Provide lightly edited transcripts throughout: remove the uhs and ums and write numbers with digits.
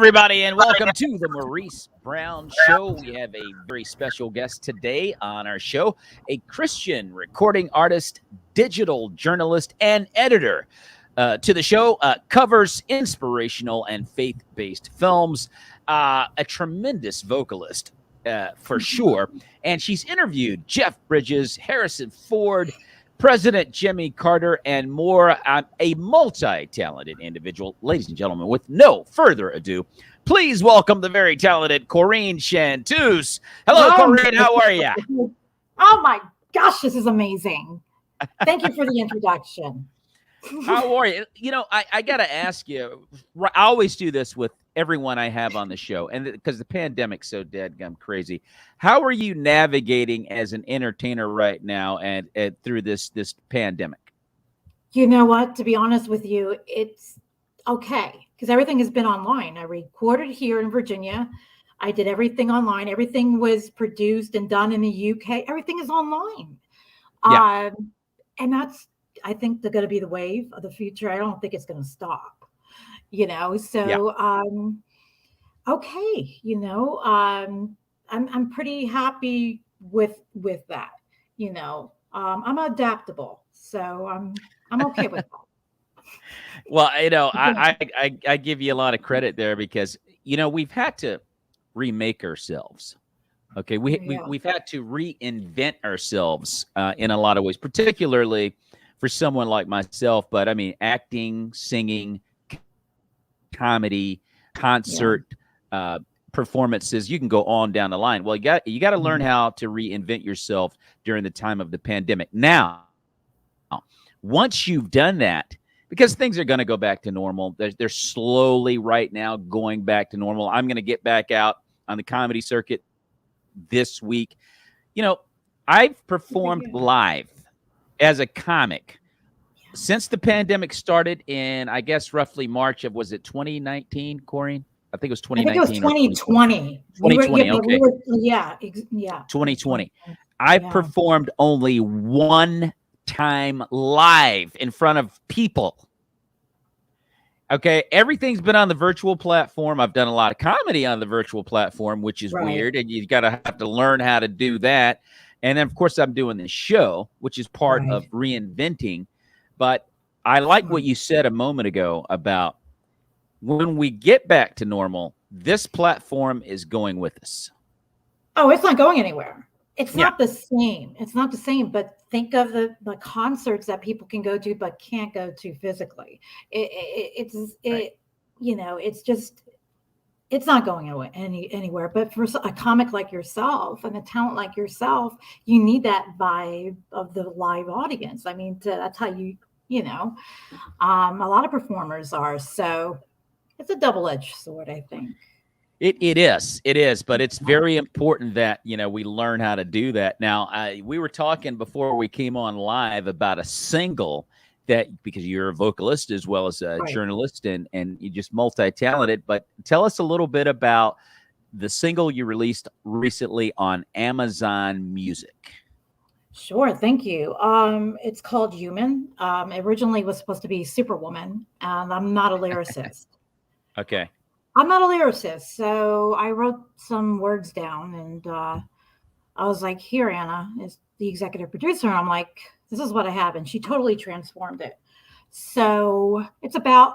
everybody, and welcome to the Maurice Brown Show. We have a very special guest today on our show, a Christian recording artist, digital journalist, and editor. To the show, covers inspirational and faith-based films, a tremendous vocalist for sure, and she's interviewed Jeff Bridges, Harrison Ford, President Jimmy Carter, and more. A multi-talented individual. Ladies and gentlemen, with no further ado, please welcome the very talented Corine Chanteuse. Hello, Corine. How are you? Oh, my gosh, this is amazing. Thank you for the introduction. How are you? You know, I got to ask you, I always do this with everyone I have on the show, and because the pandemic's so dadgum crazy. How are you navigating as an entertainer right now and through this pandemic? You know what? To be honest with you, it's okay because everything has been online. I recorded here in Virginia. I did everything online. Everything was produced and done in the UK. Everything is online. Yeah. And that's, I think, they're going to be the wave of the future. I don't think it's going to stop. Okay, I'm pretty happy with that. I'm adaptable, so I'm okay with that. Well, I give you a lot of credit there because we've had to remake ourselves. Okay, we've had to reinvent ourselves in a lot of ways, particularly for someone like myself. But I mean, acting, singing, comedy, concert, performances, you can go on down the line. Well, you got to learn how to reinvent yourself during the time of the pandemic. Now, once you've done that, because things are going to go back to normal, they're slowly right now going back to normal. I'm going to get back out on the comedy circuit this week. I've performed live as a comic since the pandemic started in, I guess, roughly March of, was it 2019, Corine? I think it was 2019. I think it was 2020. 2020, okay. 2020. I performed only one time live in front of people. Okay, everything's been on the virtual platform. I've done a lot of comedy on the virtual platform, which is weird, and you have to learn how to do that. And then, of course, I'm doing this show, which is part of Reinventing. But I like what you said a moment ago about when we get back to normal, this platform is going with us. Oh, it's not going anywhere. It's not the same. It's not the same. But think of the concerts that people can go to but can't go to physically. It's not going anywhere. But for a comic like yourself and a talent like yourself, you need that vibe of the live audience. I mean, that's how a lot of performers are. So it's a double-edged sword, I think. It is, but it's very important that, we learn how to do that. Now, we were talking before we came on live about a single that, because you're a vocalist as well as a journalist and you're just multi-talented, but tell us a little bit about the single you released recently on Amazon Music. Sure, thank you. It's called Human. Originally was supposed to be Superwoman, and I'm not a lyricist. Okay. I'm not a lyricist, so I wrote some words down, and I was like, here, Anna is the executive producer. And I'm like, this is what I have. And she totally transformed it. So it's about,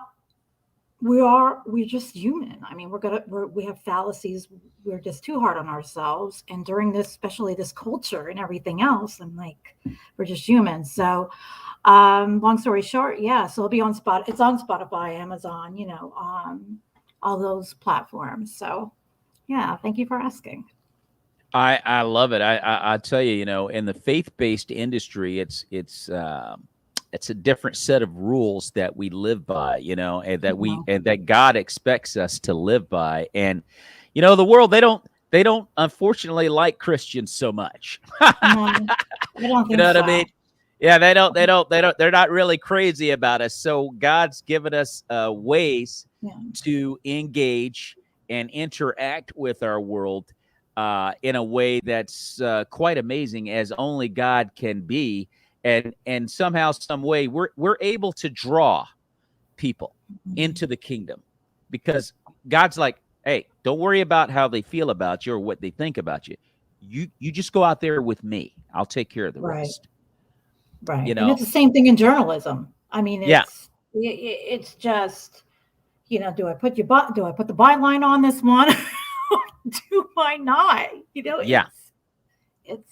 we're just human. I mean, we have fallacies. We're just too hard on ourselves. And during this, especially this culture and everything else, I'm like, we're just human. So long story short, so it'll be on it's on Spotify, Amazon, all those platforms. So thank you for asking. I love it. I tell you, in the faith-based industry, it's a different set of rules that we live by, and that God expects us to live by. And the world, they don't unfortunately like Christians so much. No, I don't think what I mean? Yeah, they're not really crazy about us. So God's given us ways to engage and interact with our world in a way that's quite amazing, as only God can be. And somehow, some way, we're able to draw people into the kingdom because God's like, hey, don't worry about how they feel about you or what they think about you. You just go out there with me. I'll take care of the Right. rest. Right. You And it's know? the same thing in journalism. I mean, Yeah. it's just, do I put do I put the byline on this one? Do I not? Yeah.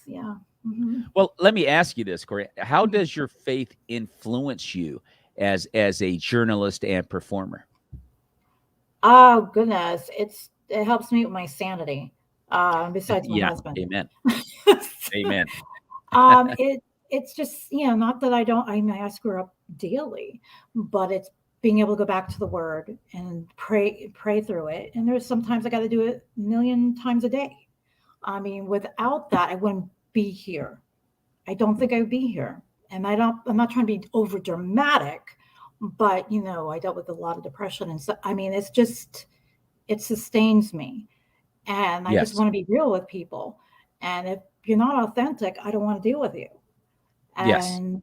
Yeah. Hmm. Well, let me ask you this, Corey. How does your faith influence you as a journalist and performer? Oh goodness, it helps me with my sanity. Besides my Yeah. husband. Amen. Amen. It's just, not that I don't. I mean, I screw up daily, but it's being able to go back to the word and pray through it. And there's sometimes I got to do it a million times a day. I mean, without that, I wouldn't be here. I don't think I would be here. And I'm not trying to be over dramatic, but I dealt with a lot of depression. And so, I mean, it sustains me. And I just Yes. want to be real with people. And if you're not authentic, I don't want to deal with you. Yes. And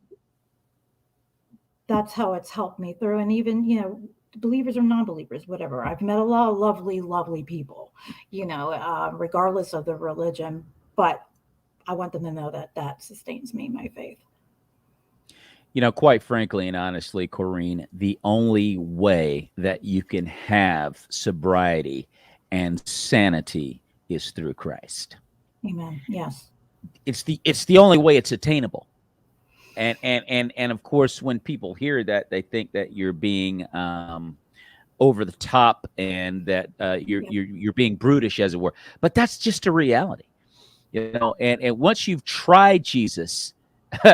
that's how it's helped me through. And even, believers or non-believers, whatever. I've met a lot of lovely, lovely people, regardless of the religion. But I want them to know that sustains me, my faith. Quite frankly and honestly, Corine, the only way that you can have sobriety and sanity is through Christ. Amen. Yes. It's the only way it's attainable. And of course, when people hear that, they think that you're being over the top and that you're being brutish, as it were. But that's just a reality, And once you've tried Jesus,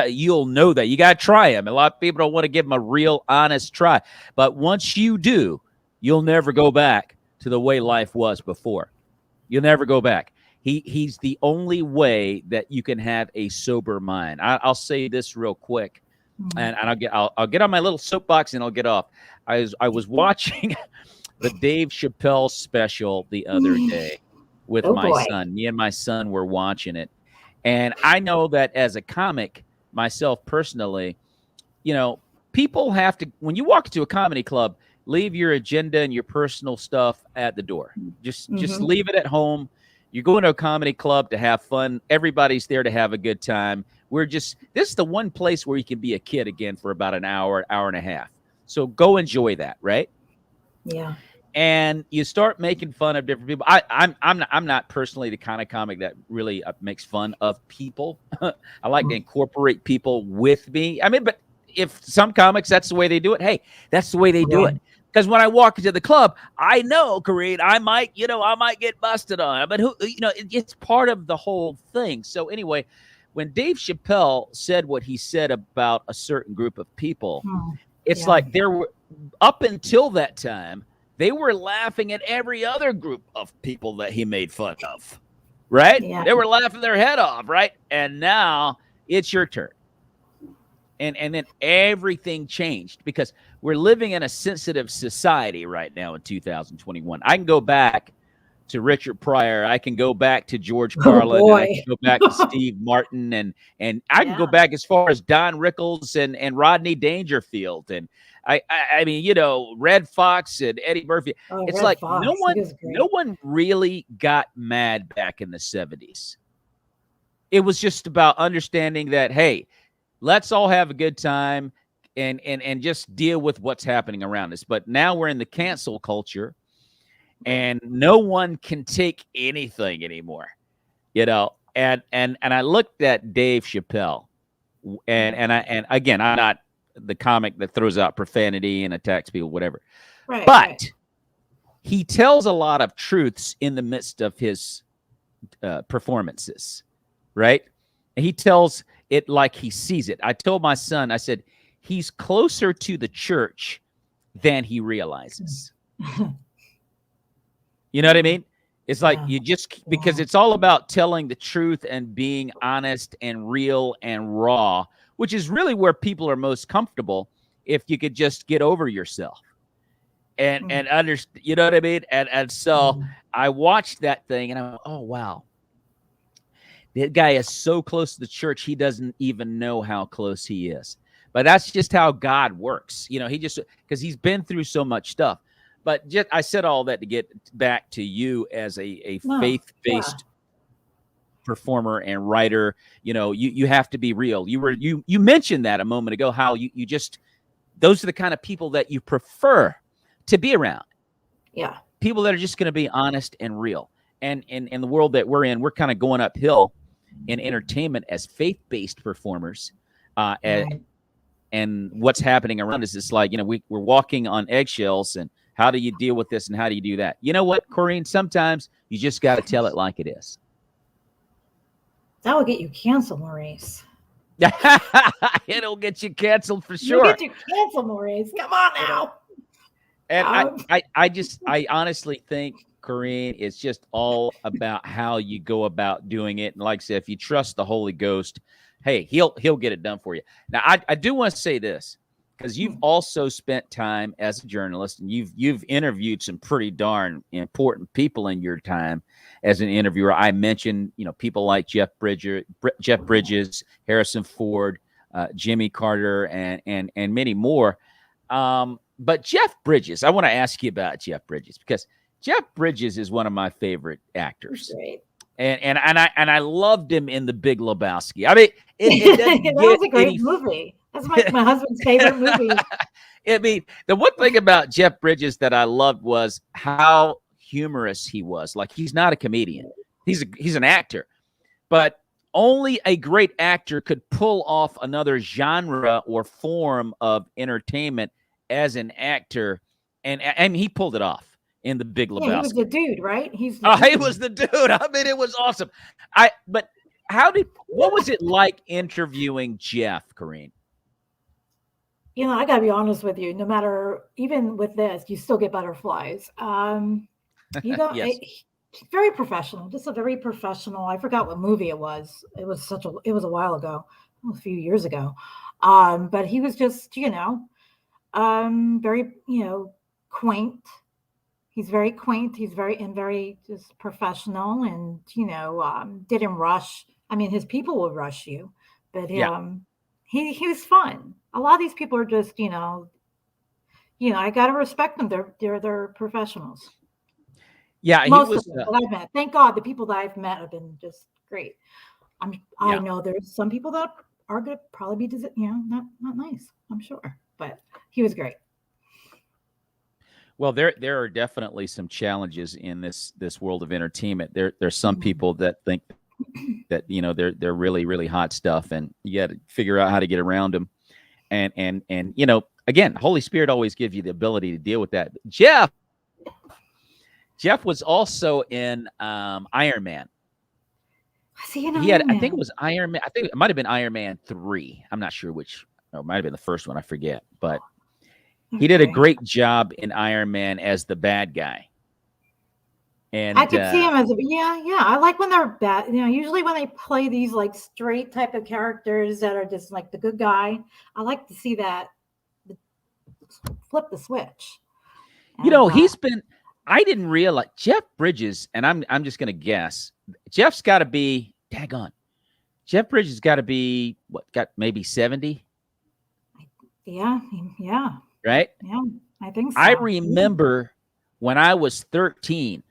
you'll know that you got to try him. A lot of people don't want to give him a real honest try, but once you do, you'll never go back to the way life was before. You'll never go back. He's the only way that you can have a sober mind. I'll say this real quick, and I'll get on my little soapbox and I'll get off. I was watching the Dave Chappelle special the other day with my son. Me and my son were watching it, and I know that as a comic myself personally, people have to, when you walk into a comedy club, leave your agenda and your personal stuff at the door. Just leave it at home. You're going to a comedy club to have fun. Everybody's there to have a good time. This is the one place where you can be a kid again for about an hour and a half. So go enjoy that, right? Yeah. And you start making fun of different people. I'm not personally the kind of comic that really makes fun of people. I like to incorporate people with me. I mean, but if some comics, that's the way they do it. Hey, that's the way they do it. Because when I walk into the club, I know, Corine, I might get busted on. But it's part of the whole thing. So anyway, when Dave Chappelle said what he said about a certain group of people, it's like there were, up until that time, they were laughing at every other group of people that he made fun of, right? Yeah. They were laughing their head off, right? And now it's your turn. And then everything changed because we're living in a sensitive society right now in 2021. I can go back to Richard Pryor. I can go back to George Carlin. And I can go back to Steve Martin. And I can go back as far as Don Rickles and Rodney Dangerfield. And I mean, Red Fox and Eddie Murphy. It's Red like Fox. No one really got mad back in the 70s. It was just about understanding that, hey, let's all have a good time and just deal with what's happening around us. But now we're in the cancel culture and no one can take anything anymore, and I looked at Dave Chappelle and again, I'm not the comic that throws out profanity and attacks people, whatever. Right, but he tells a lot of truths in the midst of his performances, right? He tells it like he sees it. I told my son, I said, he's closer to the church than he realizes. You know what I mean? It's like because it's all about telling the truth and being honest and real and raw, which is really where people are most comfortable if you could just get over yourself and understand, you know what I mean? And so I watched that thing and I'm like, oh, wow. That guy is so close to the church, he doesn't even know how close he is. But that's just how God works. He just, because he's been through so much stuff. But just, I said all that to get back to you as a faith-based performer and writer. You know, you have to be real. You mentioned that a moment ago, how you just, those are the kind of people that you prefer to be around. Yeah. People that are just going to be honest and real. And in the world that we're in, we're kind of going uphill in entertainment as faith-based performers. And what's happening around us is like, you know, we're walking on eggshells, and how do you deal with this and how do you do that? You know what, Corine, sometimes you just got to tell it like it is. That will get you canceled, Maurice. It'll get you canceled for sure. It'll get you canceled, Maurice. Come on now. And I honestly think, Corine, it's just all about how you go about doing it. And like I said, if you trust the Holy Ghost, hey, he'll get it done for you. Now, I do want to say this, because you've also spent time as a journalist, and you've interviewed some pretty darn important people in your time as an interviewer. I mentioned, you know, people like Jeff Bridges, Harrison Ford, Jimmy Carter, and many more. But Jeff Bridges, I want to ask you about Jeff Bridges, because Jeff Bridges is one of my favorite actors. Great. And I loved him in The Big Lebowski. I mean, that was a great movie. That's my husband's favorite movie. I mean, the one thing about Jeff Bridges that I loved was how humorous he was. Like, he's not a comedian. He's an actor. But only a great actor could pull off another genre or form of entertainment as an actor. And he pulled it off in The Big Lebowski. Yeah, he was the dude, right? He was the dude. I mean, it was awesome. But what was it like interviewing Jeff, Corine? You know, I gotta be honest with you. No matter, even with this, you still get butterflies. You know, yes. Very professional. Just a very professional. I forgot what movie it was. It was a while ago, a few years ago. But he was just, you know, very, you know, quaint. He's very quaint. He's very just professional, and, you know, didn't rush. I mean, his people would rush you, but he was fun. A lot of these people are just, you know, I got to respect them. They're professionals. Yeah, most of them that I've met. Thank God, the people that I've met have been just great. I know there's some people that are going to probably be, you know, not nice, I'm sure, but he was great. Well, there are definitely some challenges in this world of entertainment. There's some people that think that, you know, they're really, really hot stuff, and you got to figure out how to get around them. And you know, again, Holy Spirit always gives you the ability to deal with that. Jeff was also in Iron Man. I think it was Iron Man. I think it might have been Iron Man 3. I'm not sure which. No, it might have been the first one. I forget, but. He did a great job in Iron Man as the bad guy. And I could see him as I like when they're bad. You know, usually when they play these like straight type of characters that are just like the good guy, I like to see that flip the switch. And, you know, I didn't realize Jeff Bridges, and I'm just gonna guess. Jeff's gotta be daggone. Jeff Bridges gotta be maybe 70? Yeah. Right? Yeah, I think so. I remember when I was 13,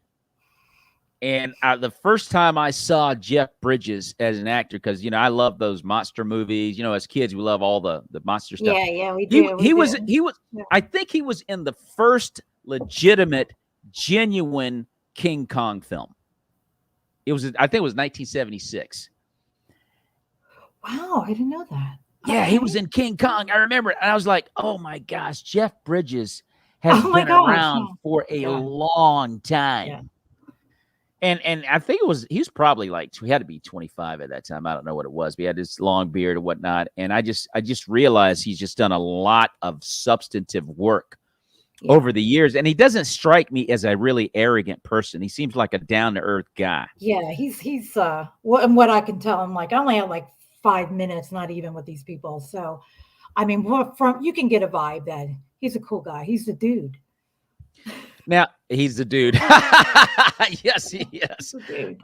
and the first time I saw Jeff Bridges as an actor, because, you know, I love those monster movies. You know, as kids, we love all the monster stuff. Yeah, we do. He was. I think he was in the first legitimate, genuine King Kong film. I think it was 1976. Wow, I didn't know that. Yeah, he was in King Kong. I remember it. And I was like, oh my gosh, Jeff Bridges has been around for a long time. Yeah. And I think he was probably like, he had to be 25 at that time. I don't know what it was, but he had this long beard and whatnot. And I just realized he's just done a lot of substantive work over the years. And he doesn't strike me as a really arrogant person. He seems like a down-to-earth guy. Yeah, he's what I can tell him, like, I only had like 5 minutes, not even with these people. So, I mean, you can get a vibe that he's a cool guy. He's the dude. Now, he's the dude. Yes, he is. Dude.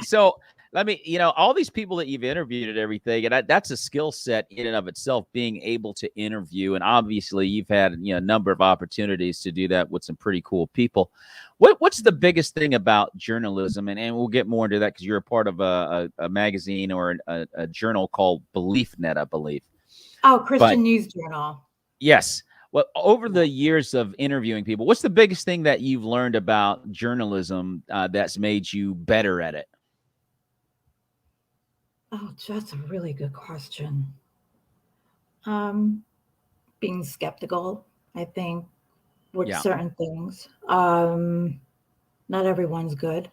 So let me, all these people that you've interviewed and everything, and that's a skill set in and of itself, being able to interview. And obviously, you've had a number of opportunities to do that with some pretty cool people. What's the biggest thing about journalism? And we'll get more into that because you're a part of a magazine or a journal called BeliefNet, I believe. Oh, Christian News Journal. Yes. Well, over the years of interviewing people, what's the biggest thing that you've learned about journalism that's made you better at it? Oh, that's a really good question. Being skeptical, I think, with certain things. Not everyone's good.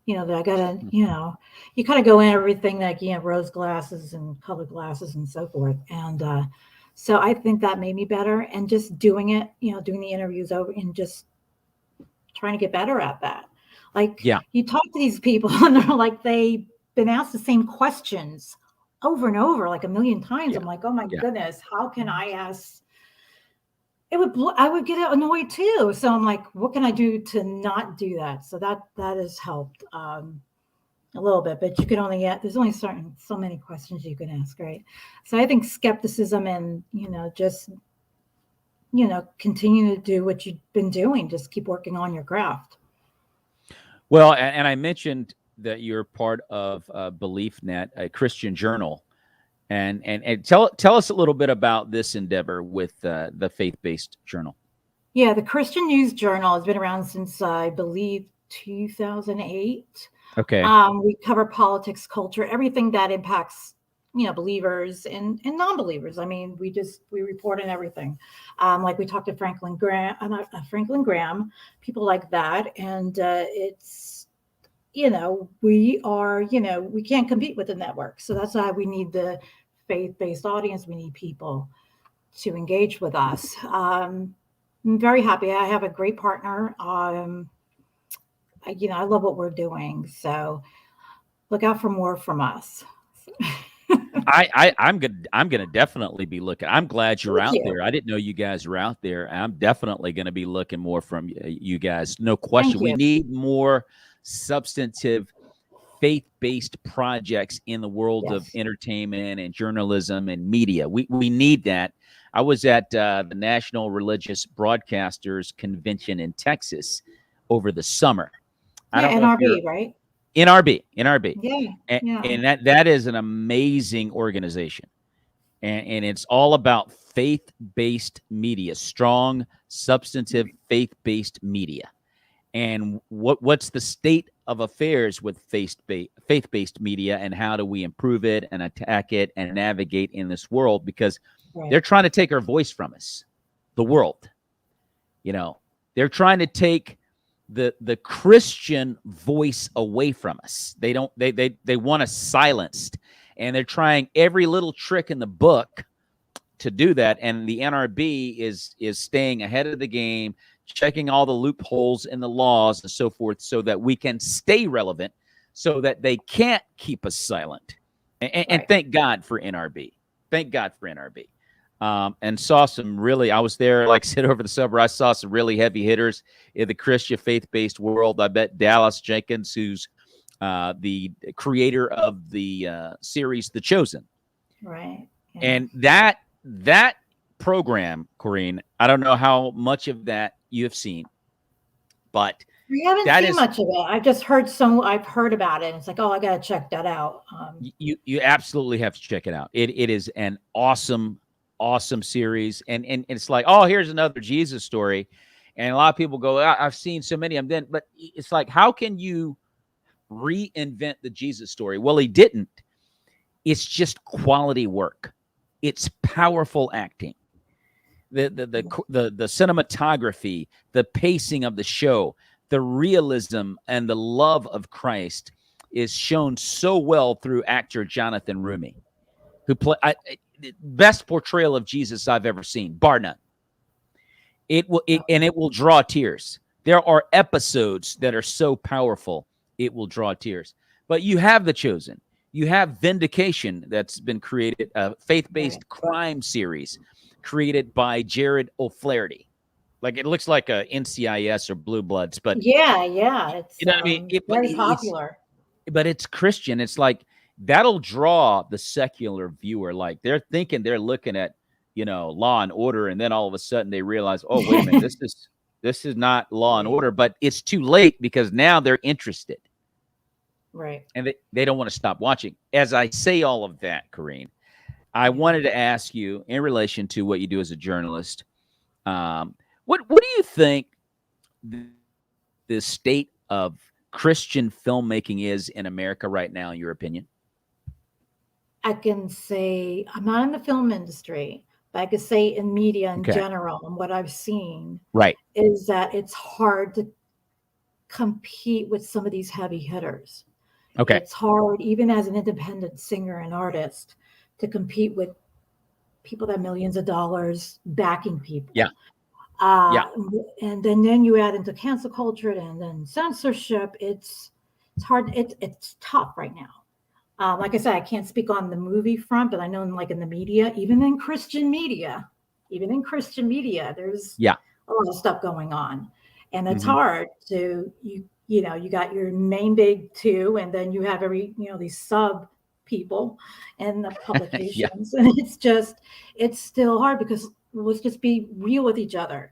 I gotta, you kind of go in everything like, rose glasses and colored glasses and so forth. And so I think that made me better. And just doing it, doing the interviews over and just trying to get better at that. Like, you talk to these people and they're like, they've been asked the same questions over and over, like a million times. Yeah. I'm like, oh my goodness, how can I ask? I would get annoyed too. So I'm like, what can I do to not do that? So that has helped a little bit, but you can only there's only so many questions you can ask, right? So I think skepticism and, just, continue to do what you've been doing, just keep working on your craft. Well, and I mentioned that you're part of BeliefNet, a Christian journal. And tell us a little bit about this endeavor with the faith-based journal. Yeah, the Christian News Journal has been around since, I believe, 2008. Okay. We cover politics, culture, everything that impacts, believers and non-believers. I mean, we report on everything. Like we talked to Franklin Graham, people like that. And it's, we can't compete with the network. So that's why we need the faith-based audience. We need people to engage with us. I'm very happy. I have a great partner. I love what we're doing. So look out for more from us. I'm gonna definitely be looking. I'm glad you're out there. I didn't know you guys were out there. I'm definitely gonna be looking more from you guys. No question. We need more substantive faith-based projects in the world of entertainment and journalism and media. We need that. I was at the National Religious Broadcasters Convention in Texas over the summer. NRB, right? NRB. Yeah. And that is an amazing organization. And it's all about faith-based media, strong, substantive, faith-based media. And what's the state of affairs with faith-based media, and how do we improve it and attack it and navigate in this world? Because they're trying to take our voice from us, the world. They're trying to take the Christian voice away from us. They want us silenced, and they're trying every little trick in the book to do that. And the NRB is staying ahead of the game, checking all the loopholes in the laws and so forth, so that we can stay relevant, so that they can't keep us silent. And thank God for NRB. Thank God for NRB. And saw some really, I was there, like I said, over the summer. I saw some really heavy hitters in the Christian faith-based world. I bet Dallas Jenkins, who's the creator of the series The Chosen. Right. Yeah. And that program, Corine, I don't know how much of that you have seen, but we haven't seen much of it. I've just heard I've heard about it. It's like, oh, I got to check that out. You absolutely have to check it out. It is an awesome series. And it's like, oh, here's another Jesus story. And a lot of people go, I've seen so many of them. But it's like, how can you reinvent the Jesus story? Well, he didn't. It's just quality work. It's powerful acting. The cinematography, the pacing of the show, the realism and the love of Christ is shown so well through actor Jonathan Rumi, who best portrayal of Jesus I've ever seen, bar none. It will draw tears. There are episodes that are so powerful it will draw tears. But you have The Chosen. You have Vindication, that's been created, a faith-based crime series created by Jared O'Flaherty. Like, it looks like a NCIS or Blue Bloods, but yeah, it's what I mean. Very popular. but it's Christian. It's like that'll draw the secular viewer. Like they're thinking they're looking at, Law and Order, and then all of a sudden they realize, oh, wait a minute, this is not Law and Order, but it's too late because now they're interested. Right. And they don't want to stop watching. As I say all of that, Corine, I wanted to ask you in relation to what you do as a journalist, what do you think the state of Christian filmmaking is in America right now, in your opinion? I can say I'm not in the film industry, but I could say in media in general, and what I've seen is that it's hard to compete with some of these heavy hitters. Okay. It's hard, even as an independent singer and artist, to compete with people that have millions of dollars backing people. Yeah. And then you add into cancel culture and then censorship. It's hard. It's tough right now. Like I said, I can't speak on the movie front, but I know in the media, even in Christian media, there's a lot of stuff going on, and it's hard to you got your main big two, and then you have these sub people and the publications, and it's still hard because let's just be real with each other.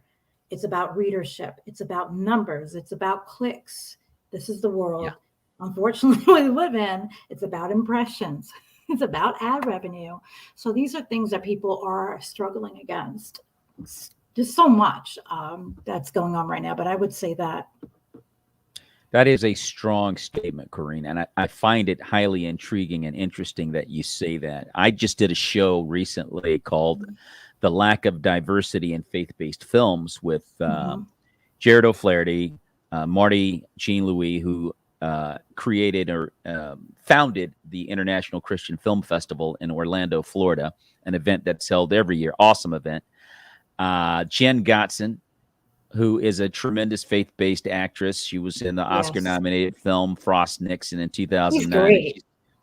It's about readership. It's about numbers. It's about clicks. This is the world. Yeah. Unfortunately, we live in. It's about impressions. It's about ad revenue. So these are things that people are struggling against. There's so much that's going on right now, but I would say that. That is a strong statement, Corine, and I find it highly intriguing and interesting that you say that. I just did a show recently called The Lack of Diversity in Faith-Based Films with Jared O'Flaherty, Marty Jean-Louis, who created or founded the International Christian Film Festival in Orlando, Florida, an event that's held every year. Awesome event. Jen Gottson, who is a tremendous faith-based actress. She was in the Oscar-nominated film Frost Nixon in 2009.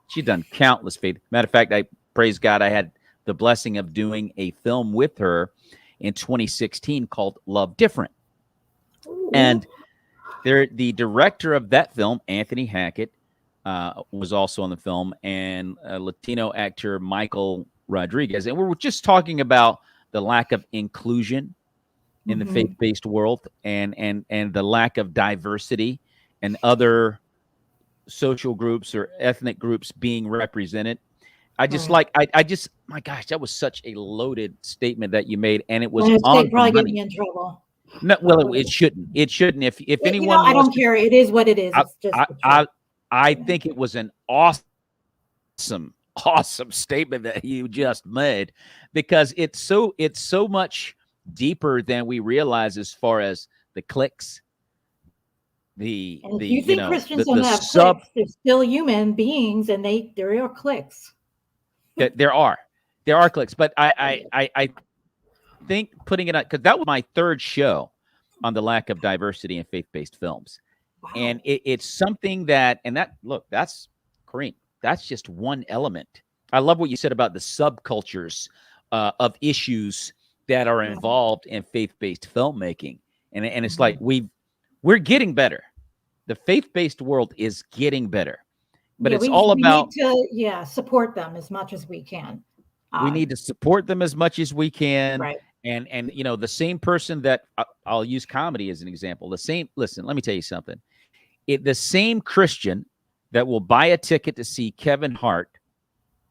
She's done countless faith. Matter of fact, I praise God, I had the blessing of doing a film with her in 2016 called Love Different. Ooh. And the director of that film, Anthony Hackett, was also on the film, and Latino actor Michael Rodriguez. And we were just talking about the lack of inclusion in the faith-based world and the lack of diversity and other social groups or ethnic groups being represented. I just my gosh, that was such a loaded statement that you made, and it was on probably get me in trouble. No, well, it shouldn't. It shouldn't. If anyone, I don't care. It is what it is. It's just I think it was an awesome statement that you just made, because it's so much deeper than we realize as far as the clicks. You think Christians don't have clicks, they're still human beings, and there are clicks. There are clicks, but I think putting it on, because that was my third show on the lack of diversity in faith-based films. Wow. And it's something that's Corine, that's just one element. I love what you said about the subcultures of issues that are involved in faith-based filmmaking. And it's like we're getting better. The faith-based world is getting better. But we need to support them as much as we can. We need to support them as much as we can. Right. And the same person that I'll use comedy as an example. Listen, let me tell you something. The same Christian that will buy a ticket to see Kevin Hart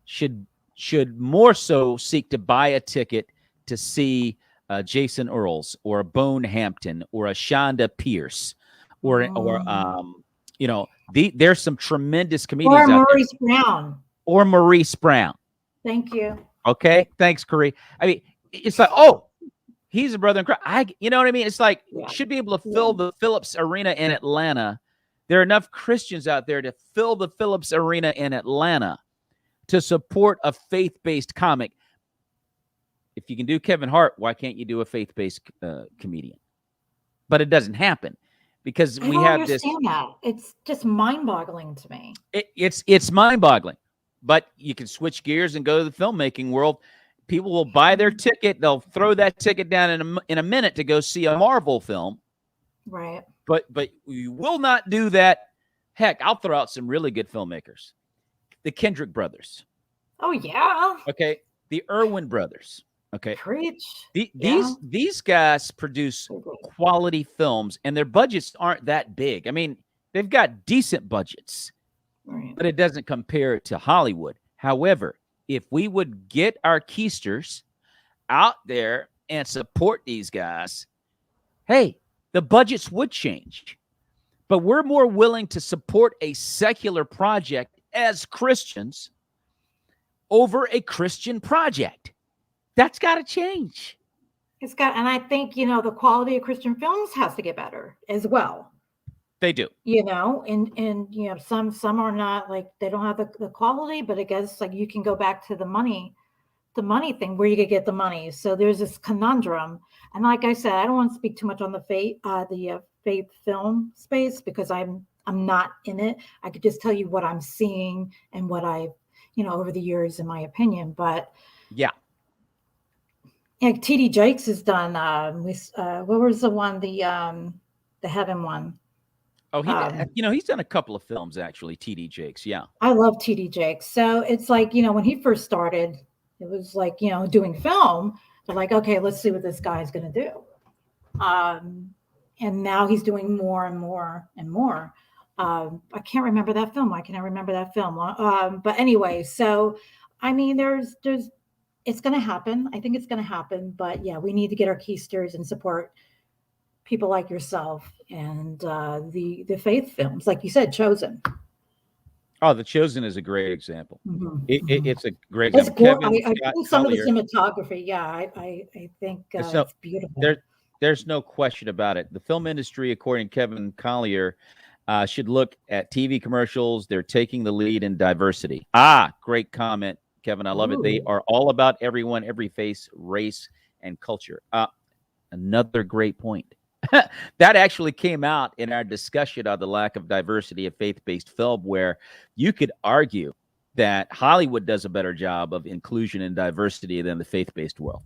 should more so seek to buy a ticket to see Jason Earls or a Bone Hampton or a Shonda Pierce or there's some tremendous comedians out Maurice there. Or Maurice Brown. Thank you. Okay. Thanks, Corey. I mean, it's like, he's a brother in Christ. You know what I mean? It's like, should be able to fill the Phillips Arena in Atlanta. There are enough Christians out there to fill the Phillips Arena in Atlanta to support a faith-based comic. If you can do Kevin Hart, why can't you do a faith-based comedian? But it doesn't happen because we have this. That. It's just mind-boggling to me. It's mind-boggling. But you can switch gears and go to the filmmaking world. People will buy their ticket. They'll throw that ticket down in a minute to go see a Marvel film. Right. But you will not do that Heck, I'll throw out some really good filmmakers. The Kendrick brothers. Oh yeah. Okay. The Irwin brothers. Okay. Preach. These guys produce quality films, and their budgets aren't that big. I mean, they've got decent budgets, right, but it doesn't compare to Hollywood. However, if we would get our keisters out there and support these guys, hey, the budgets would change. But we're more willing to support a secular project as Christians over a Christian project. That's got to change. It's got, and I think, the quality of Christian films has to get better as well. They do. And some are not, like, they don't have the quality, but I guess, like, you can go back to the money thing, where you could get the money. So there's this conundrum. And like I said, I don't want to speak too much on the faith film space, because I'm not in it. I could just tell you what I'm seeing and what I've, over the years, in my opinion. But yeah. Like T.D. Jakes has done, what was the one, the Heaven one? Oh, he's done a couple of films, actually, T.D. Jakes. Yeah. I love T.D. Jakes. So it's like, when he first started, it was like, doing film. They're like, okay, let's see what this guy's going to do. And now he's doing more and more and more. I can't remember that film. Why can I remember that film? But anyway, so, I mean, there's it's going to happen. I think it's going to happen. But yeah, we need to get our keisters and support people like yourself and the faith films, like you said, Chosen. Oh, The Chosen is a great example. Mm-hmm. It's a great example. I think some of the cinematography, yeah, I think it's beautiful. There's no question about it. The film industry, according to Kevin Collier, should look at TV commercials. They're taking the lead in diversity. Great comment, Kevin. I love it. They are all about everyone, every face, race, and culture. Another great point. That actually came out in our discussion on the lack of diversity of faith-based film, where you could argue that Hollywood does a better job of inclusion and diversity than the faith-based world.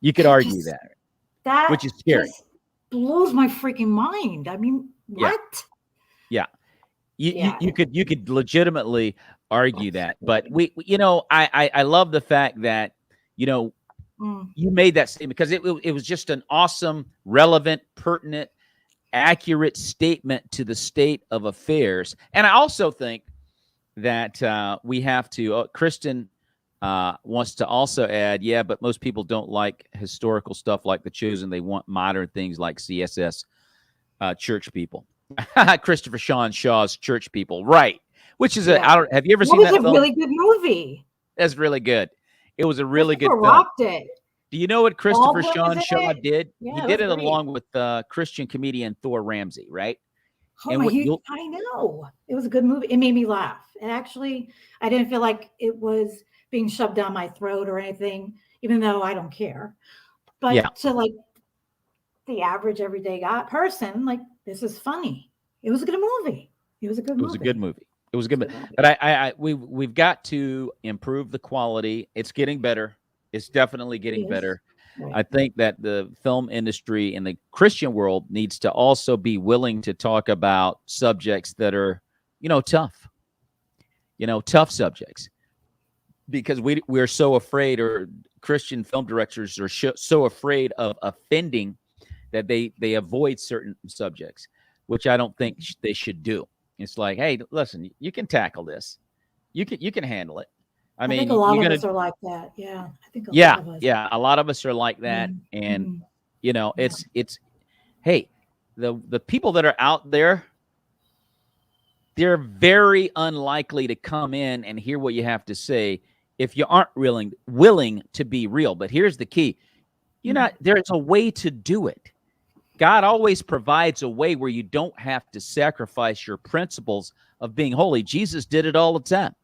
You could argue that, which is scary. Just blows my freaking mind. I mean, what? Yeah. You could legitimately argue that, but I love the fact that, you made that statement, because it was just an awesome, relevant, pertinent, accurate statement to the state of affairs. And I also think that we have to, Kristen wants to also add, but most people don't like historical stuff like The Chosen. They want modern things like CSS, church people. Christopher Sean Shaw's Church People, right? Which is have you ever seen that film? It was a really good movie. That's really good. It was a really good film. Rocked it. Do you know what Christopher Sean Shaw did? Yeah, he did it along with Christian comedian Thor Ramsey, right? I know. It was a good movie. It made me laugh. And actually, I didn't feel like it was being shoved down my throat or anything, even though I don't care. But to like the average everyday person, like, this is funny. It was a good movie. It was a good movie. But we've got to improve the quality. It's getting better. It's definitely getting better. Right. I think that the film industry in the Christian world needs to also be willing to talk about subjects that are, tough. Tough subjects. Because we're so afraid, or Christian film directors are so afraid of offending, that they avoid certain subjects, which I don't think they should do. It's like, hey, listen, you can tackle this. You can handle it. I mean, think a lot of us are like that. Yeah. I think a lot of us. Yeah. A lot of us are like that. And, it's, hey, the people that are out there, they're very unlikely to come in and hear what you have to say if you aren't willing to be real. But here's the key. There's a way to do it. God always provides a way where you don't have to sacrifice your principles of being holy. Jesus did it all the time.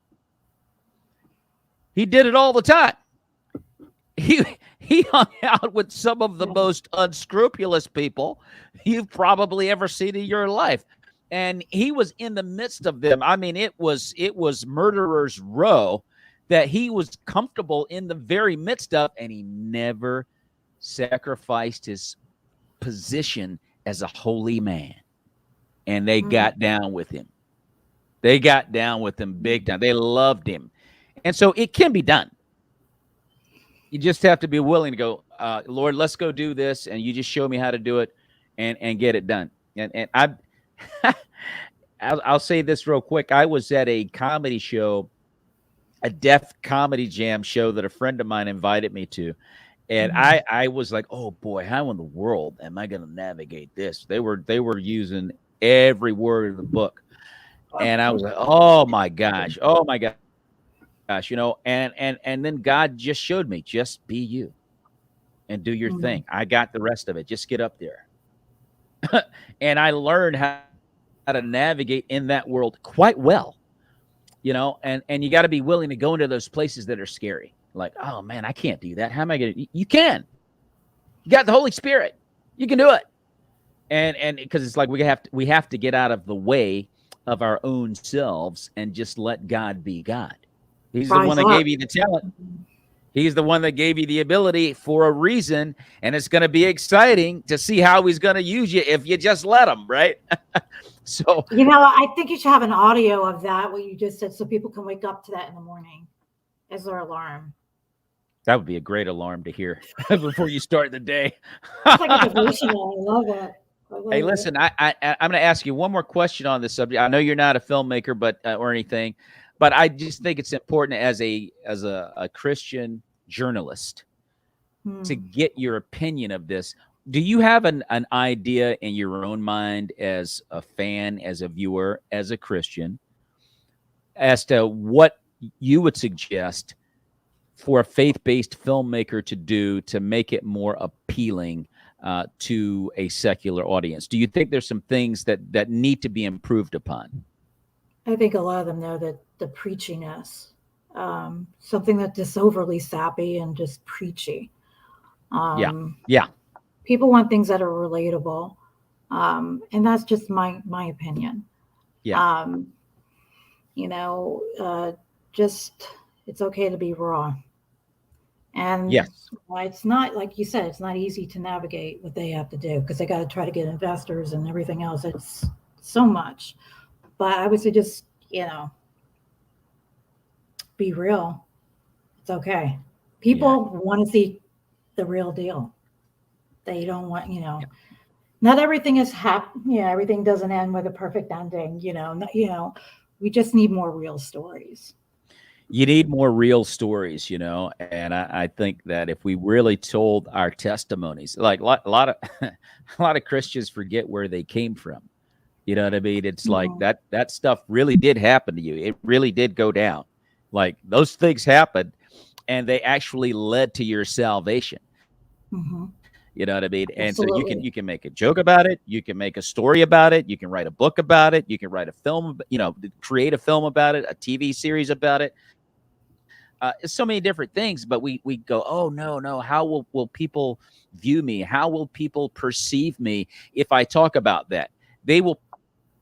He did it all the time. He hung out with some of the most unscrupulous people you've probably ever seen in your life. And he was in the midst of them. I mean, it was murderer's row that he was comfortable in the very midst of, and he never sacrificed his position as a holy man. And they got down with him. They got down with him big time. They loved him. And so it can be done. You just have to be willing to go, Lord, let's go do this. And you just show me how to do it and get it done. And I'll say this real quick. I was at a comedy show, a deaf comedy jam show that a friend of mine invited me to. And I was like, oh boy, how in the world am I going to navigate this? They were using every word of the book. And I was like, oh my gosh, and then God just showed me, just be you and do your thing. I got the rest of it. Just get up there. And I learned how to navigate in that world quite well, and you got to be willing to go into those places that are scary. Like, oh man, I can't do that. How am I going to? You can. You got the Holy Spirit. You can do it. And because it's like we have to get out of the way of our own selves and just let God be God. He's the one that gave you the talent. He's the one that gave you the ability for a reason, and it's going to be exciting to see how he's going to use you if you just let him, right? So, I think you should have an audio of that, what you just said, so people can wake up to that in the morning as their alarm. That would be a great alarm to hear before you start the day. It's like a devotional. I love it. Hey, listen, I'm going to ask you one more question on this subject. I know you're not a filmmaker, but or anything, but I just think it's important as a Christian journalist to get your opinion of this. Do you have an idea in your own mind as a fan, as a viewer, as a Christian, as to what you would suggest for a faith-based filmmaker to do to make it more appealing to a secular audience? Do you think there's some things that need to be improved upon? I think a lot of them know that the preachiness, something that's just overly sappy and just preachy. Yeah. People want things that are relatable, and that's just my opinion. Yeah. Just it's okay to be raw. And yes, it's not, like you said, it's not easy to navigate what they have to do because they got to try to get investors and everything else. It's so much. But I would say just, be real. It's okay. People want to see the real deal. They don't want, not everything is happy. Everything doesn't end with a perfect ending. We just need more real stories. You need more real stories, and I think that if we really told our testimonies, like a lot of Christians forget where they came from. You know what I mean? It's like that stuff really did happen to you. It really did go down. Like those things happened, and they actually led to your salvation. You know what I mean? And Absolutely. so you can make a joke about it. You can make a story about it. You can write a book about it. You can write a film, create a film about it, a TV series about it. So many different things, but we go, oh no, how will people view me? How will people perceive me if I talk about that? They will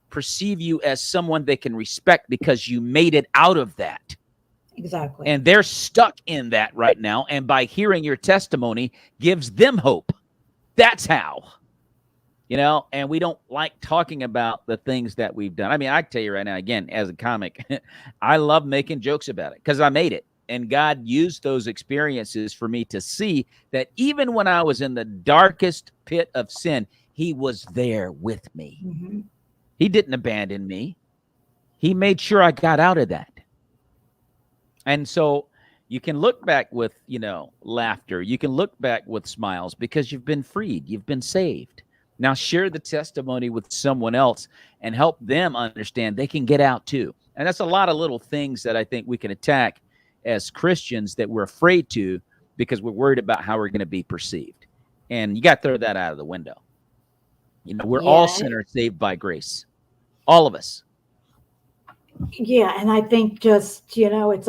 perceive you as someone they can respect because you made it out of that. Exactly. And they're stuck in that right now. And by hearing your testimony gives them hope. That's how, and we don't like talking about the things that we've done. I mean, I can tell you right now, again, as a comic, I love making jokes about it because I made it. And God used those experiences for me to see that even when I was in the darkest pit of sin, he was there with me. He didn't abandon me. He made sure I got out of that. And so you can look back with, laughter. You can look back with smiles because you've been freed. You've been saved. Now share the testimony with someone else and help them understand they can get out too. And that's a lot of little things that I think we can attack as Christians that we're afraid to because we're worried about how we're going to be perceived. And you got to throw that out of the window. We're all sinners saved by grace. All of us. Yeah. And I think just, it's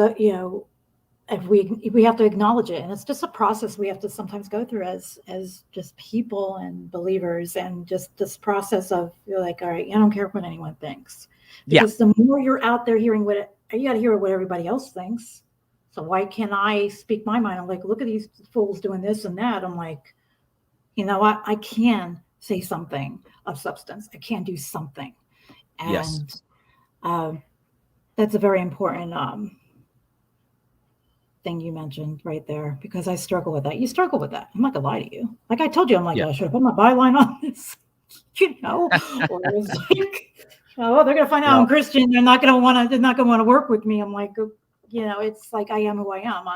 if we have to acknowledge it, and it's just a process we have to sometimes go through as just people and believers, and just this process of you're like, all right, I don't care what anyone thinks, because the more you're out there hearing you got to hear what everybody else thinks. So why can't I speak my mind? I'm like, look at these fools doing this and that. I'm like, I can say something of substance. I can do something. And that's a very important thing you mentioned right there, because I struggle with that. You struggle with that. I'm not gonna lie to you. Like I told you, I'm like, Yeah. I should have put my byline on this, or it was like, oh, they're gonna find out I'm Christian. They're not gonna want to work with me. I'm like, it's like I am who I am.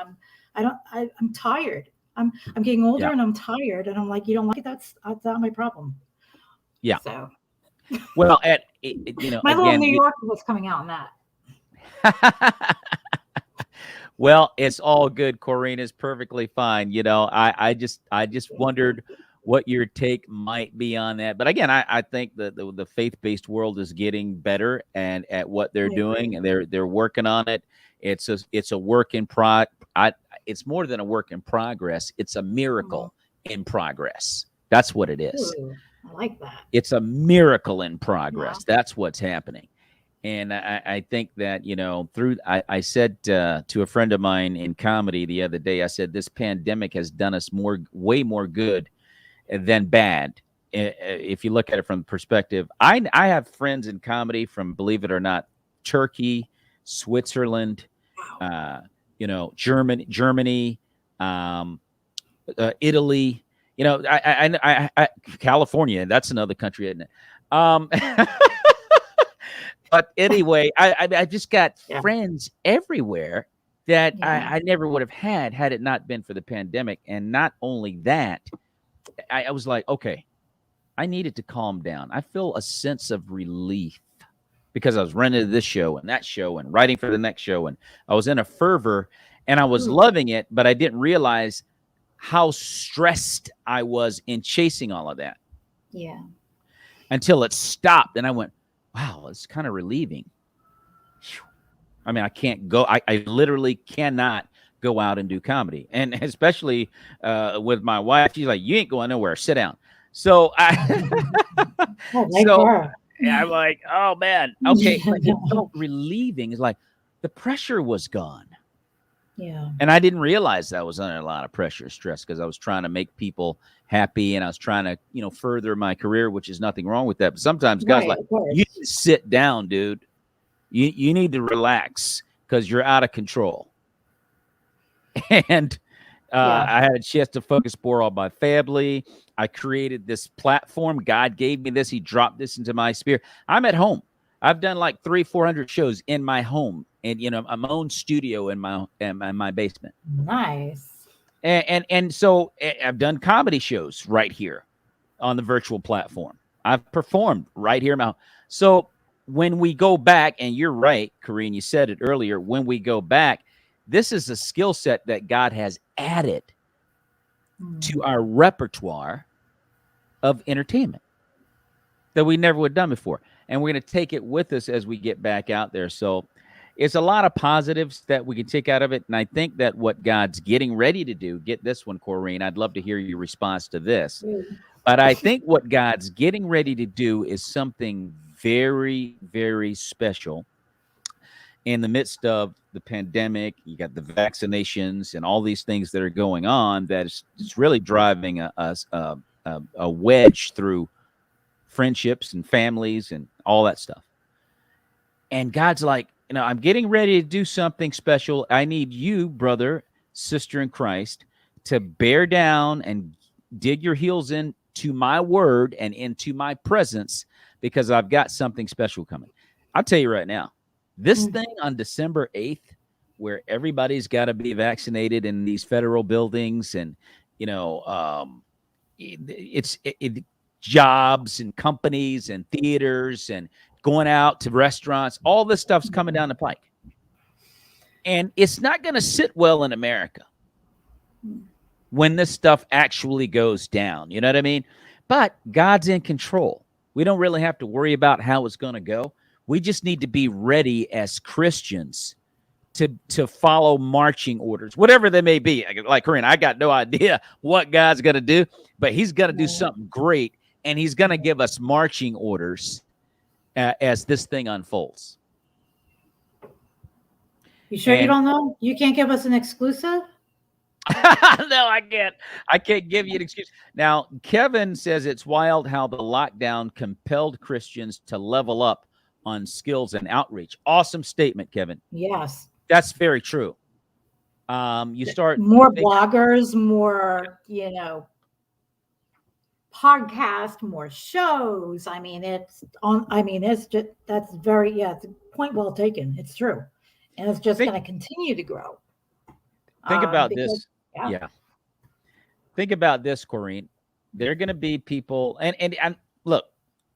I'm tired. I'm getting older and I'm tired. And I'm like, you don't like it? That's not my problem. Yeah. So, well, my little New York was coming out in that. Well, it's all good. Corine is perfectly fine. I just wondered what your take might be on that. But again, I think that the faith-based world is getting better and at what they're doing, and they're working on it. It's a work in it's more than a work in progress. It's a miracle in progress. That's what it is. Ooh, I like that. It's a miracle in progress. Yeah. That's what's happening. And I think that, I said to a friend of mine in comedy the other day, I said, this pandemic has done us way more good than bad. If you look at it from the perspective, I have friends in comedy from, believe it or not, Turkey, Switzerland, Germany, Italy, California. That's another country, isn't it? But anyway, I just got friends everywhere that I never would have had it not been for the pandemic. And not only that, I was like, okay, I needed to calm down. I feel a sense of relief because I was running to this show and that show and writing for the next show. And I was in a fervor and I was loving it, but I didn't realize how stressed I was in chasing all of that. Yeah. Until it stopped and I went, wow, it's kind of relieving. I mean, I can't go. I literally cannot go out and do comedy. And especially with my wife, she's like, you ain't going nowhere. Sit down. So I'm like, oh, man. Okay. But it felt relieving. It's like the pressure was gone. Yeah. And I didn't realize I was under a lot of pressure, stress, because I was trying to make people happy and I was trying to, further my career, which is nothing wrong with that. But sometimes guys you need to sit down, dude. You need to relax because you're out of control. And I had a chance to focus more on my family. I created this platform. God gave me this. He dropped this into my spirit. I'm at home. I've done like 300-400 shows in my home and, my own studio in my basement. Nice. And so I've done comedy shows right here on the virtual platform. I've performed right here in my home. So when we go back, and you're right, Corine, you said it earlier, when we go back, this is a skill set that God has added to our repertoire of entertainment that we never would have done before. And we're going to take it with us as we get back out there. So it's a lot of positives that we can take out of it. And I think that what God's getting ready to do, get this one, Corine, I'd love to hear your response to this. But I think what God's getting ready to do is something very, very special in the midst of the pandemic. You got the vaccinations and all these things that are going on that is really driving a wedge through friendships and families and all that stuff. And God's like, I'm getting ready to do something special. I need you, brother, sister in Christ, to bear down and dig your heels into my word and into my presence, because I've got something special coming. I'll tell you right now, this thing on December 8th, where everybody's got to be vaccinated in these federal buildings and, it's jobs and companies and theaters and going out to restaurants, all this stuff's coming down the pike. And it's not going to sit well in America when this stuff actually goes down. You know what I mean? But God's in control. We don't really have to worry about how it's going to go. We just need to be ready as Christians to follow marching orders, whatever they may be. Like Corine, I got no idea what God's going to do, but he's going to do something great. And he's going to give us marching orders as this thing unfolds. You sure you don't know? You can't give us an exclusive? No, I can't. I can't give you an excuse. Now, Kevin says it's wild how the lockdown compelled Christians to level up on skills and outreach. Awesome statement, Kevin. Yes. That's very true. You start more bloggers, more, podcast, more shows. I mean, it's just, that's very, it's a point well taken. It's true. And it's just going to continue to grow. Think about this. Yeah. Think about this, Corine. There are going to be people, and look,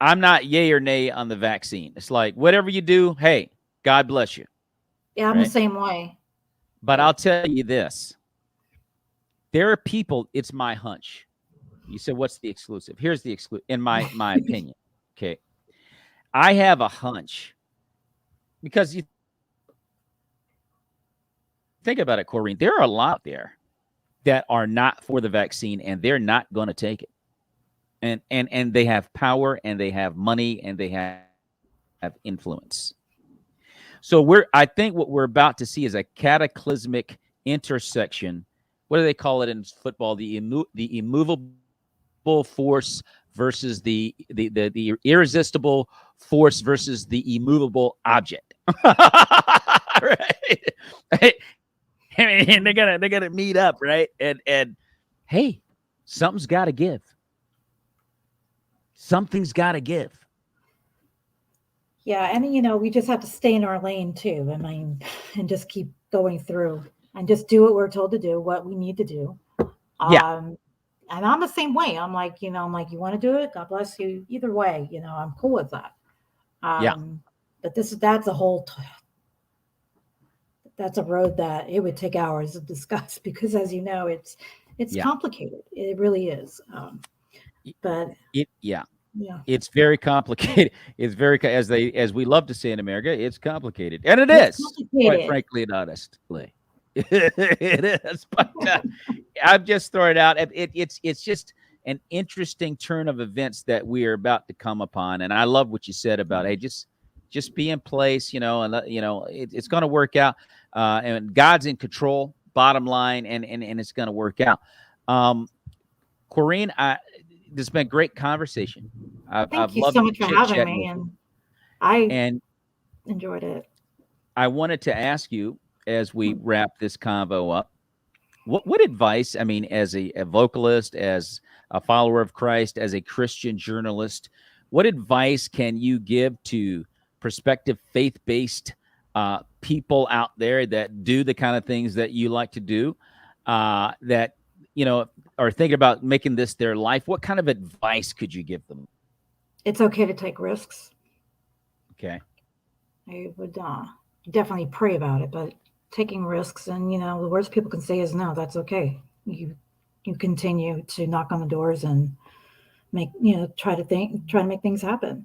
I'm not yay or nay on the vaccine. It's like, whatever you do, hey, God bless you. Yeah, I'm the same way. But I'll tell you this. There are people, it's my hunch. You said, what's the exclusive? Here's the exclusive, in my opinion. Okay. I have a hunch, because you think about it, Corine, there are a lot there that are not for the vaccine, and they're not going to take it. And they have power, and they have money, and they have influence. So I think what we're about to see is a cataclysmic intersection. What do they call it in football? The immovable force versus the irresistible force versus the immovable object. Right? And they're gonna meet up, right? And hey, something's got to give. Something's got to give. Yeah, and we just have to stay in our lane too. I mean, and just keep going through and just do what we're told to do, what we need to do. Yeah. And I'm the same way. I'm like, you want to do it? God bless you. Either way, I'm cool with that. Yeah. But that's that's a road that it would take hours to discuss, because, as you know, it's complicated. It really is. But it's very complicated. It's very, as we love to say in America, it's complicated, and it's quite frankly and honestly. It is, but I'm just throwing it out. It's just an interesting turn of events that we are about to come upon, and I love what you said about, hey, just be in place, and it's going to work out, and God's in control. Bottom line, and it's going to work out. Corine, this has been a great conversation. Thank you so much for having me, and I enjoyed it. I wanted to ask you, as we wrap this convo up, what advice, I mean, as a vocalist, as a follower of Christ, as a Christian journalist, what advice can you give to prospective faith-based people out there that do the kind of things that you like to do, that, are thinking about making this their life? What kind of advice could you give them? It's okay to take risks. Okay. I would definitely pray about it, but taking risks, and the worst people can say is no. That's okay. You continue to knock on the doors and make try to make things happen.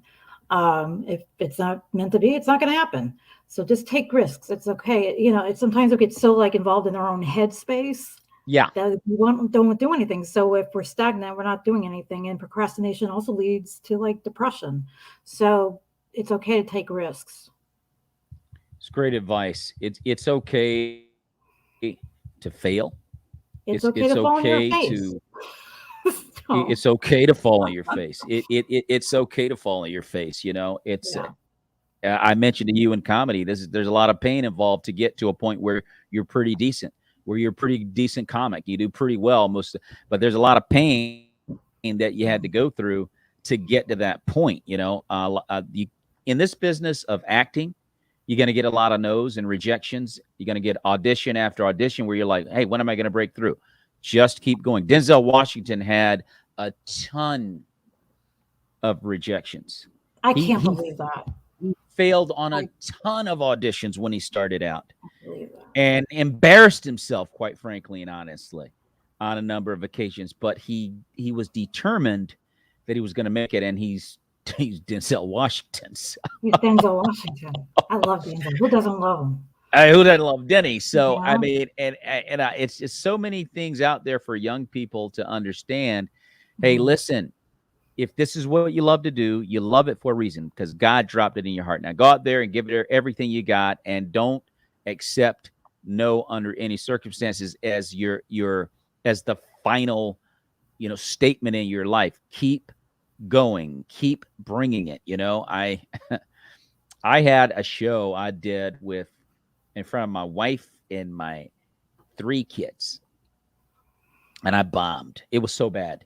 If it's not meant to be, it's not going to happen. So just take risks. It's okay. It's sometimes we get so involved in our own headspace. Yeah. That we don't do anything. So if we're stagnant, we're not doing anything. And procrastination also leads to depression. So it's okay to take risks. It's great advice. It's okay to fail. It's okay to fall on your face. It's okay to fall on your face. It's okay to fall on your face. I mentioned to you in comedy, there's a lot of pain involved to get to a point where you're pretty decent. Where you're a pretty decent comic. You do pretty well but there's a lot of pain that you had to go through to get to that point. In this business of acting, you're going to get a lot of no's and rejections. You're going to get audition after audition where you're like, hey, when am I going to break through? Just keep going. Denzel Washington had a ton of rejections. I can't believe that. He failed on a ton of auditions when he started out, and embarrassed himself, quite frankly and honestly, on a number of occasions. But he was determined that he was going to make it, and he's Denzel Washington. So. He's Denzel Washington. I love Denzel. Who doesn't love him? Who doesn't love Denny? So I mean, and it's just so many things out there for young people to understand. Hey, listen. If this is what you love to do, you love it for a reason, because God dropped it in your heart. Now go out there and give it everything you got, and don't accept no under any circumstances as as the final, statement in your life. Keep going, keep bringing it. I had a show I did in front of my wife and my 3 kids, and I bombed. It was so bad.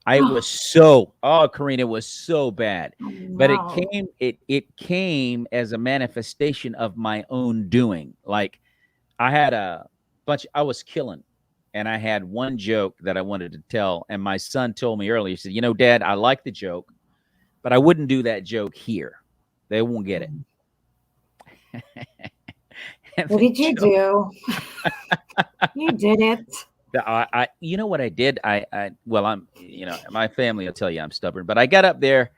Corina, it was so bad. But No. it came as a manifestation of my own doing. Like I had I was killing, and I had one joke that I wanted to tell. And my son told me earlier, he said, Dad, I like the joke, but I wouldn't do that joke here. They won't get it. What did you do? You did it. You know what I did? My family will tell you I'm stubborn, but I got up there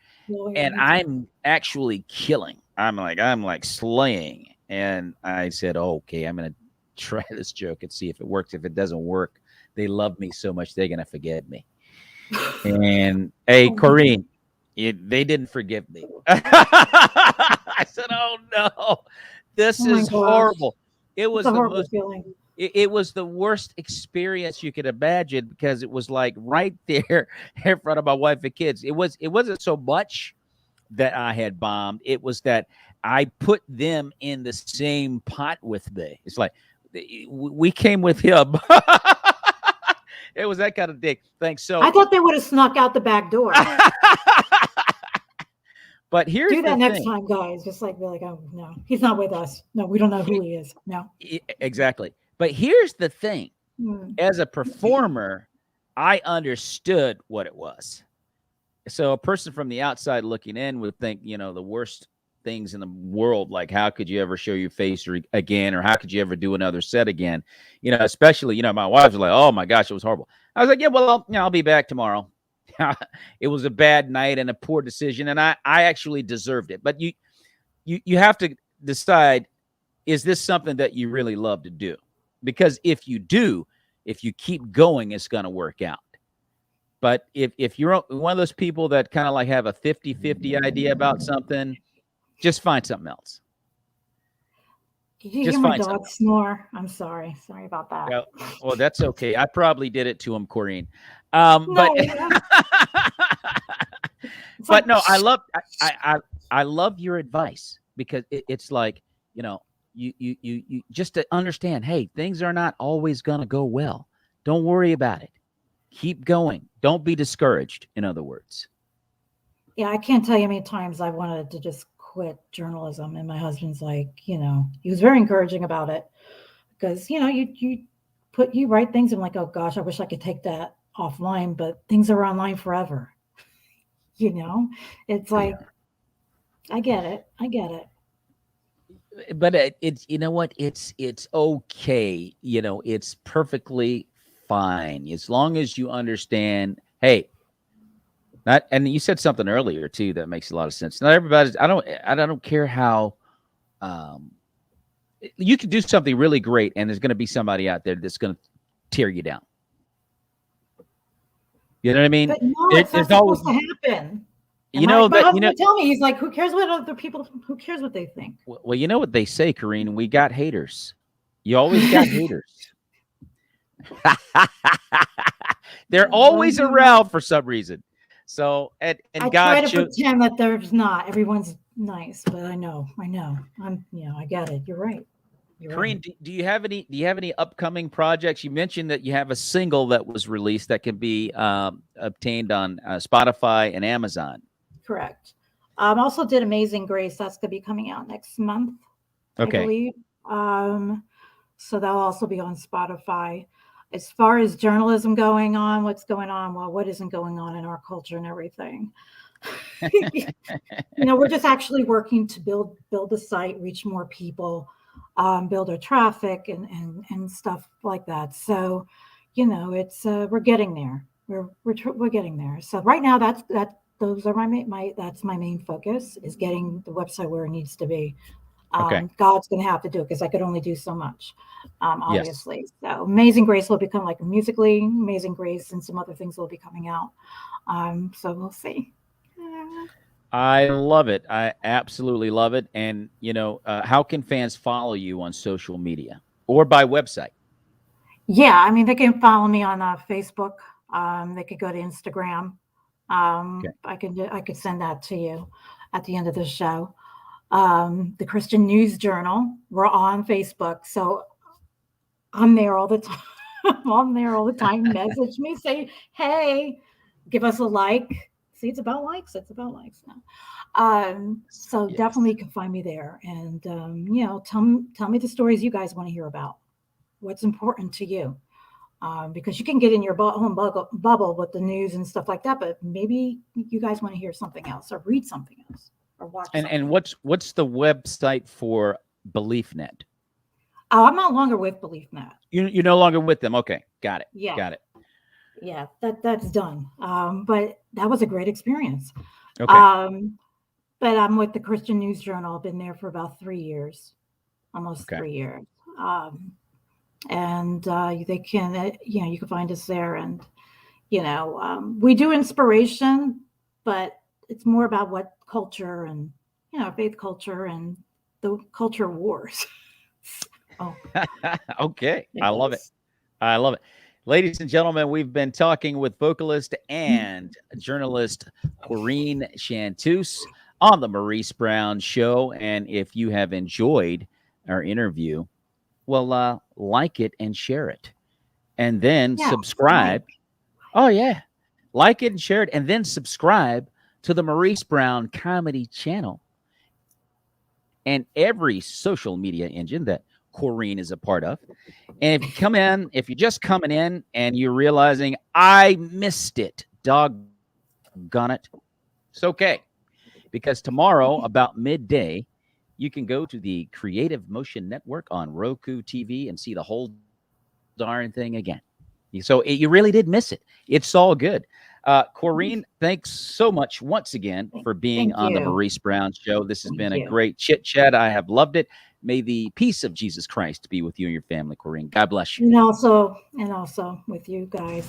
and I'm actually killing. I'm like slaying. And I said, okay, I'm going to try this joke and see if it works. If it doesn't work, they love me so much, they're going to forget me. And hey, Corine, they didn't forgive me. I said, oh no, this is horrible. It was the most feeling. It was the worst experience you could imagine, because it was like right there in front of my wife and kids. It wasn't so much that I had bombed. It was that I put them in the same pot with me. It's like we came with him. It was that kind of thing. Thanks. So I thought they would have snuck out the back door. But here's do that next time, guys. Just like be like, oh no, he's not with us. No, we don't know who he is. No, exactly. But here's the thing: as a performer, I understood what it was. So a person from the outside looking in would think, the worst things in the world, like how could you ever show your face again, or how could you ever do another set again? Especially, my wife was like, oh my gosh, it was horrible. I was like, yeah, well, I'll be back tomorrow. It was a bad night and a poor decision, and I actually deserved it. But you have to decide, is this something that you really love to do? Because if you keep going, it's going to work out. But if you're one of those people that kind of like have a 50-50 idea about something, just find something else. Did you hear my dog snore? I'm sorry. Sorry about that. Yeah, well, that's okay. I probably did it to him, Corine. But no, I love your advice, because it's like, you just to understand, hey, things are not always going to go well. Don't worry about it. Keep going. Don't be discouraged, in other words. Yeah, I can't tell you how many times I wanted to just quit journalism, and my husband's like, he was very encouraging about it, because you write things, and I'm like, oh gosh, I wish I could take that offline, but things are online forever. It's like, I get it. But it's, what, it's okay. It's perfectly fine, as long as you understand, hey, and you said something earlier too that makes a lot of sense. Not everybody's. I don't care how. You could do something really great, and there's going to be somebody out there that's going to tear you down. You know what I mean? But no, it's not supposed to happen. My husband tell me, he's like, who cares what other people? Who cares what they think? Well, you know what they say, Corine. We got haters. You always got haters. They're always around for some reason. So, and I try to pretend that there's not. Everyone's nice, but I know. I get it. You're right. Corine, do you have any upcoming projects? You mentioned that you have a single that was released that can be obtained on Spotify and Amazon. Correct. Also did Amazing Grace. That's going to be coming out next month, okay. I believe. So that'll also be on Spotify. As far as journalism going on, what's going on? Well, what isn't going on in our culture and everything? We're just actually working to build the site, reach more people, build our traffic and stuff like that. So, it's we're getting there. We're getting there. So right now, those are that's my main focus, is getting the website where it needs to be. God's going to have to do it, because I could only do so much, obviously. Yes. So Amazing Grace will become like Musically Amazing Grace, and some other things will be coming out. So we'll see. I love it. I absolutely love it. And, how can fans follow you on social media or by website? Yeah, they can follow me on Facebook. They could go to Instagram. I could send that to you at the end of the show. The Christian News Journal. We're on Facebook. So I'm there all the time. I'm there all the time. Message me, say, hey, give us a like. See, it's about likes. It's about likes now. So definitely you can find me there. And, tell me the stories you guys want to hear about. What's important to you. Because you can get in your own bubble with the news and stuff like that, but maybe you guys want to hear something else or read something else or watch. And what's the website for BeliefNet? Oh, I'm no longer with BeliefNet. You're no longer with them. Okay, got it. Yeah, got it. Yeah, that's done. But that was a great experience. Okay. But I'm with the Christian News Journal. I've been there for about 3 years, almost 3 years. And they can, you can find us there. And, we do inspiration, but it's more about what culture and, faith culture and the culture wars. Oh. Okay. I love it. I love it. Ladies and gentlemen, we've been talking with vocalist and journalist Corine Chanteuse on the Maurice Brown Show. And if you have enjoyed our interview, well, like it and share it. And then subscribe. Oh, yeah. Like it and share it. And then subscribe to the Maurice Brown Comedy Channel and every social media engine that Corine is a part of. And if you're just coming in and you're realizing I missed it, doggone it, it's okay. Because tomorrow about midday, you can go to the Creative Motion Network on Roku TV and see the whole darn thing again. So you really did miss it. It's all good. Corine, thanks so much once again for being on the Maurice Brown Show. This has been a great chit chat. I have loved it. May the peace of Jesus Christ be with you and your family, Corine. God bless you. And also with you guys.